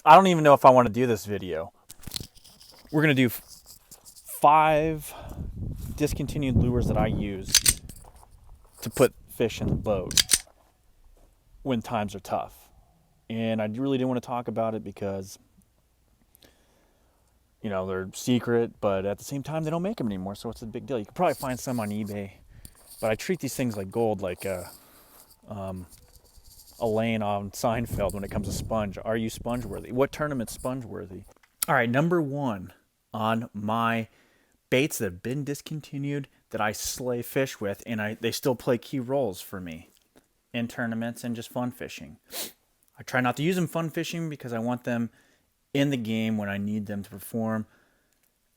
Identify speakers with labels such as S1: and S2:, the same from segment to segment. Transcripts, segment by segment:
S1: I don't even know if I want to do this video. We're going to do 5 discontinued lures that I use to put fish in the boat when times are tough. And I really didn't want to talk about it because, they're secret, but at the same time, they don't make them anymore, so it's a big deal. You could probably find some on eBay, but I treat these things like gold, like Elaine on Seinfeld when it comes to sponge. Are you sponge worthy? What tournament's sponge worthy? All right, number 1 on my baits that have been discontinued that I slay fish with, and they still play key roles for me in tournaments and just fun fishing. I try not to use them fun fishing because I want them in the game when I need them to perform,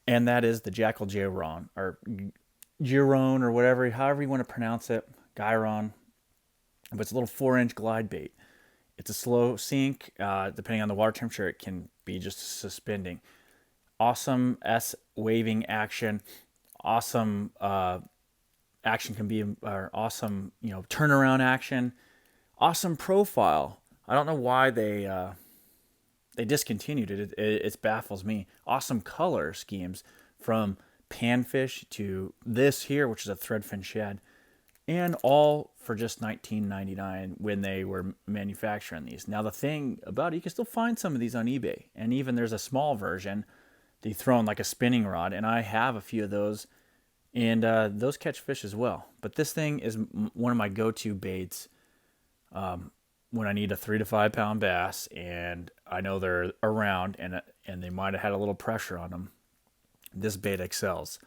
S1: and that is the Jackal Gyron, or Gyron, or whatever, however you want to pronounce it, Gyron. But it's a little 4-inch glide bait. It's a slow sink. Depending on the water temperature, it can be just suspending. Awesome S-waving action. Awesome action can be, or awesome, turnaround action. Awesome profile. I don't know why they discontinued it. It baffles me. Awesome color schemes, from panfish to this here, which is a threadfin shad, and all for just $19.99 when they were manufacturing these. Now the thing about it, you can still find some of these on eBay, and even there's a small version that you throw in like a spinning rod, and I have a few of those, and those catch fish as well. But this thing is one of my go-to baits when I need a 3 to 5 pound bass, and I know they're around, and they might have had a little pressure on them. This bait excels.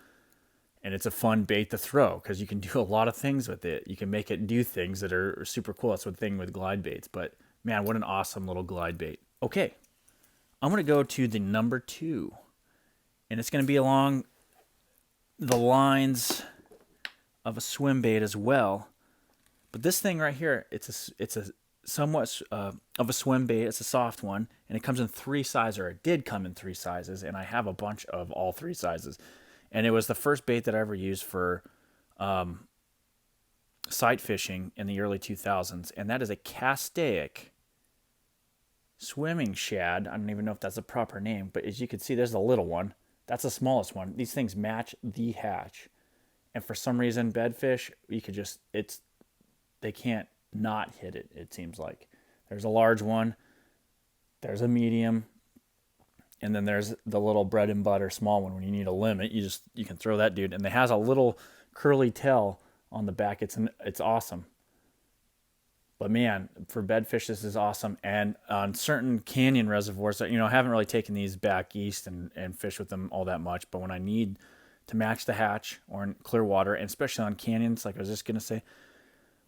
S1: And it's a fun bait to throw because you can do a lot of things with it. You can make it do things that are super cool. That's the thing with glide baits. But man, what an awesome little glide bait. Okay, I'm going to go to the number 2. And it's going to be along the lines of a swim bait as well. But this thing right here, it's a somewhat of a swim bait. It's a soft one. And it comes in 3 sizes, or it did come in 3 sizes. And I have a bunch of all 3 sizes. And it was the first bait that I ever used for sight fishing in the early 2000s. And that is a Castaic swimming shad. I don't even know if that's a proper name. But as you can see, there's the little one. That's the smallest one. These things match the hatch. And for some reason, bedfish, they can't not hit it, it seems like. There's a large one. There's a medium. And then there's the little bread and butter small one. When you need a limit, you can throw that dude. And it has a little curly tail on the back. It's awesome. But man, for bedfish, this is awesome. And on certain canyon reservoirs, I haven't really taken these back east and fished with them all that much. But when I need to match the hatch, or in clear water, and especially on canyons, like I was just gonna say,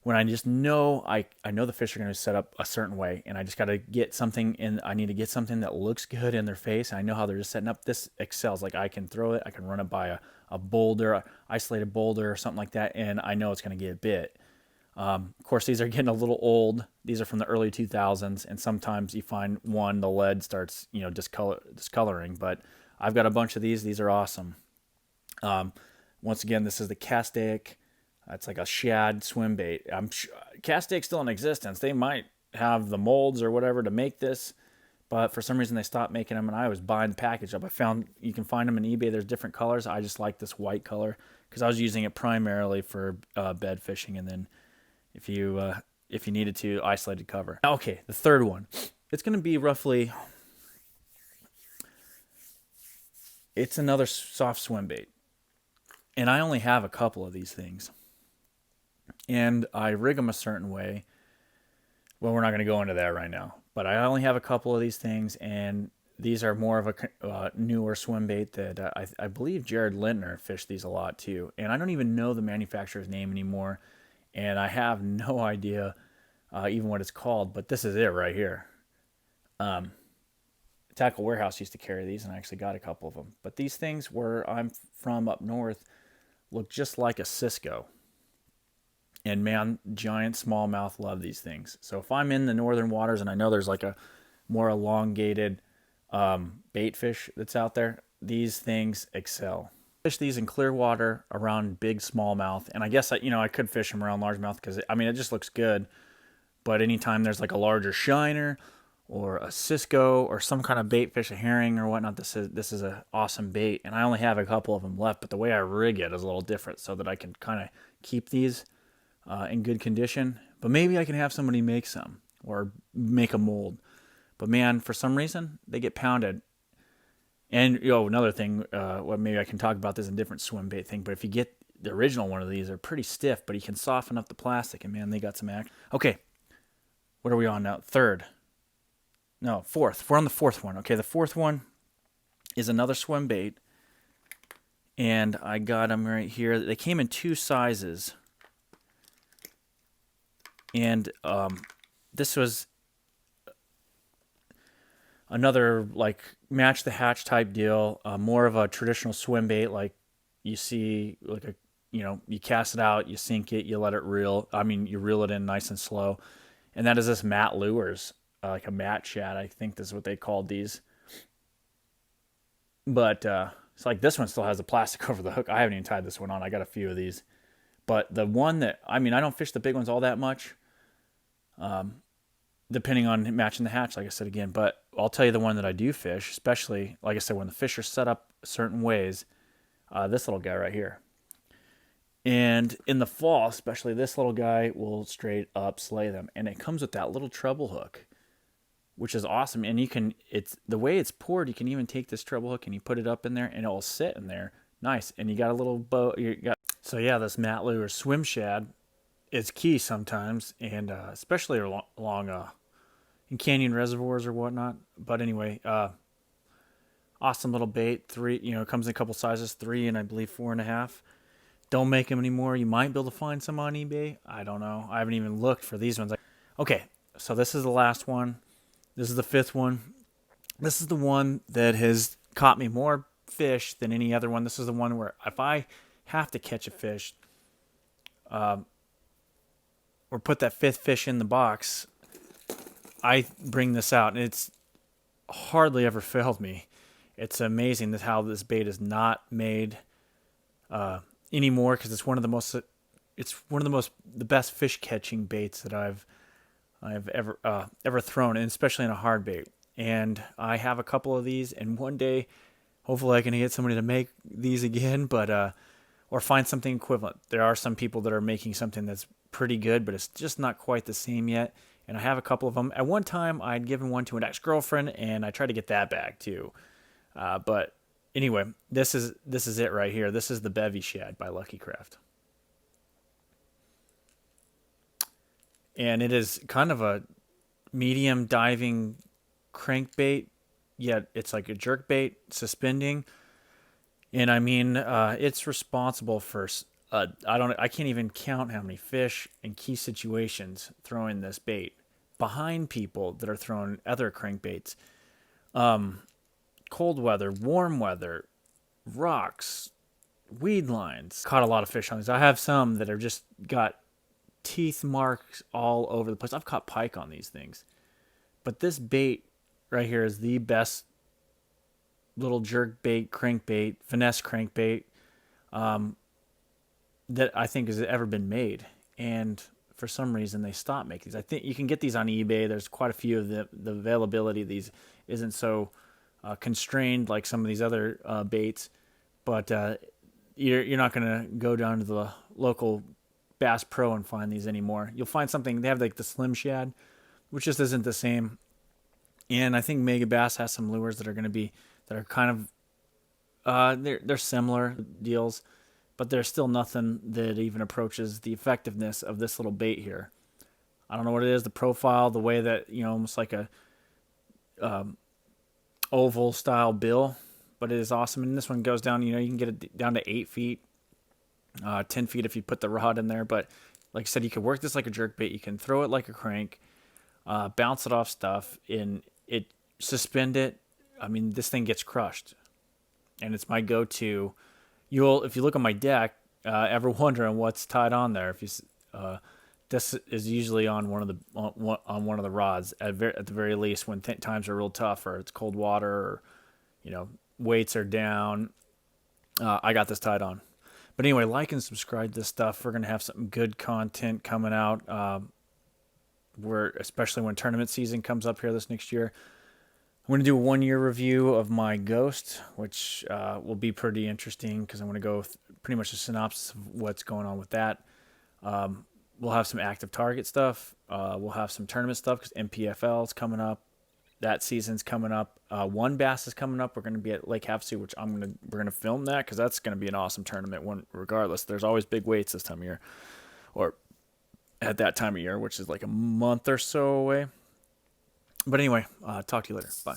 S1: when I just know I know the fish are going to set up a certain way, and I just got to get something in. I need to get something that looks good in their face. I know how they're just setting up. This excels. Like, I can throw it, I can run it by a boulder, a isolated boulder or something like that, and I know it's going to get bit. Of course, these are getting a little old. These are from the early 2000s, and sometimes you find the lead starts discoloring. But I've got a bunch of these. These are awesome. Once again, this is the Castaic. It's like a shad swim bait. I'm sure Castaic's still in existence. They might have the molds or whatever to make this, but for some reason they stopped making them, and I was buying the package up. I found you can find them in eBay. There's different colors. I just like this white color because I was using it primarily for bed fishing, and then if you needed to, isolated cover. Okay, the third one. It's going to be roughly. It's another soft swim bait, and I only have a couple of these things. And I rig them a certain way. Well, we're not going to go into that right now. But I only have a couple of these things, and these are more of a newer swim bait that I believe Jared Lintner fished these a lot too. And I don't even know the manufacturer's name anymore, and I have no idea even what it's called. But this is it right here. Tackle Warehouse used to carry these, and I actually got a couple of them. But these things, where I'm from up north, look just like a Cisco. And man, giant smallmouth love these things. So if I'm in the northern waters and I know there's like a more elongated bait fish that's out there, these things excel. Fish these in clear water around big smallmouth, and I guess I could fish them around largemouth because it just looks good. But anytime there's like a larger shiner, or a Cisco or some kind of bait fish, a herring or whatnot, this is an awesome bait. And I only have a couple of them left, but the way I rig it is a little different so that I can kind of keep these in good condition. But maybe I can have somebody make some or make a mold. But man, for some reason, they get pounded. And another thing, well, maybe I can talk about this in a different swim bait thing, but if you get the original one of these, they're pretty stiff, but you can soften up the plastic, and man, they got some action. Okay, what are we on now? Fourth. We're on the fourth one. Okay, the fourth one is another swim bait, and I got them right here. They came in 2 sizes, and this was another like match the hatch type deal, more of a traditional swim bait like you see, like you cast it out, you sink it, you let it reel. I mean, you reel it in nice and slow. And that is this mat lures, like a mat shad. I think this is what they called these. But it's like this one still has the plastic over the hook. I haven't even tied this one on. I got a few of these. But the one that, I don't fish the big ones all that much. Depending on matching the hatch, like I said again. But I'll tell you the one that I do fish, especially, like I said, when the fish are set up certain ways, this little guy right here. And in the fall, especially, this little guy will straight up slay them. And it comes with that little treble hook, which is awesome. And it's the way it's poured, you can even take this treble hook and you put it up in there and it will sit in there. Nice. And you got a little bow. So yeah, this mat lure swim shad is key sometimes, and especially along in canyon reservoirs or whatnot. But anyway, awesome little bait. It comes in a couple sizes, 3 and I believe 4.5. Don't make them anymore. You might be able to find some on eBay. I don't know. I haven't even looked for these ones. Okay, so this is the last one. This is the 5th one. This is the one that has caught me more fish than any other one. This is the one where if I have to catch a fish, or put that 5th fish in the box, I bring this out, and it's hardly ever failed me. It's amazing how this bait is not made anymore, because it's one of the best fish catching baits that I've ever thrown, and especially in a hard bait. And I have a couple of these, and one day, hopefully, I can get somebody to make these again, but or find something equivalent. There are some people that are making something that's pretty good, but it's just not quite the same yet. And I have a couple of them. At one time, I'd given one to an ex-girlfriend, and I tried to get that back too. But anyway, this is it right here. This is the Bevy Shad by Lucky Craft. And it is kind of a medium diving crankbait, yet it's like a jerkbait suspending. And it's responsible for I can't even count how many fish in key situations throwing this bait behind people that are throwing other crankbaits. Cold weather, warm weather, rocks, weed lines. Caught a lot of fish on these. I have some that have just got teeth marks all over the place. I've caught pike on these things. But this bait right here is the best little jerk bait, crankbait, finesse crankbait that I think has ever been made. And for some reason they stopped making these. I think you can get these on eBay. There's quite a few of the availability of these isn't so constrained like some of these other baits, but you're not going to go down to the local Bass Pro and find these anymore. You'll find something, they have like the Slim Shad, which just isn't the same. And I think Mega Bass has some lures that are kind of they're similar deals, but there's still nothing that even approaches the effectiveness of this little bait here. I don't know what it is, the profile, the way that, almost like a oval style bill, but it is awesome. And this one goes down, you can get it down to 8 feet, 10 feet if you put the rod in there. But like I said, you can work this like a jerk bait. You can throw it like a crank, bounce it off stuff, and suspend it. This thing gets crushed, and it's my go-to. If you look on my deck, ever wondering what's tied on there, this is usually on one of the rods at the very least when times are real tough or it's cold water or weights are down. I got this tied on. But anyway, like and subscribe to this stuff. We're gonna have some good content coming out. especially when tournament season comes up here this next year. I'm going to do a 1-year review of my Ghost, which will be pretty interesting because I'm going to go with pretty much a synopsis of what's going on with that. We'll have some active target stuff. We'll have some tournament stuff because MPFL is coming up. That season's coming up. One Bass is coming up. We're going to be at Lake Havasu, which we're going to film that because that's going to be an awesome tournament. One regardless, there's always big weights this time of year, or at that time of year, which is like a month or so away. But anyway, talk to you later. Bye.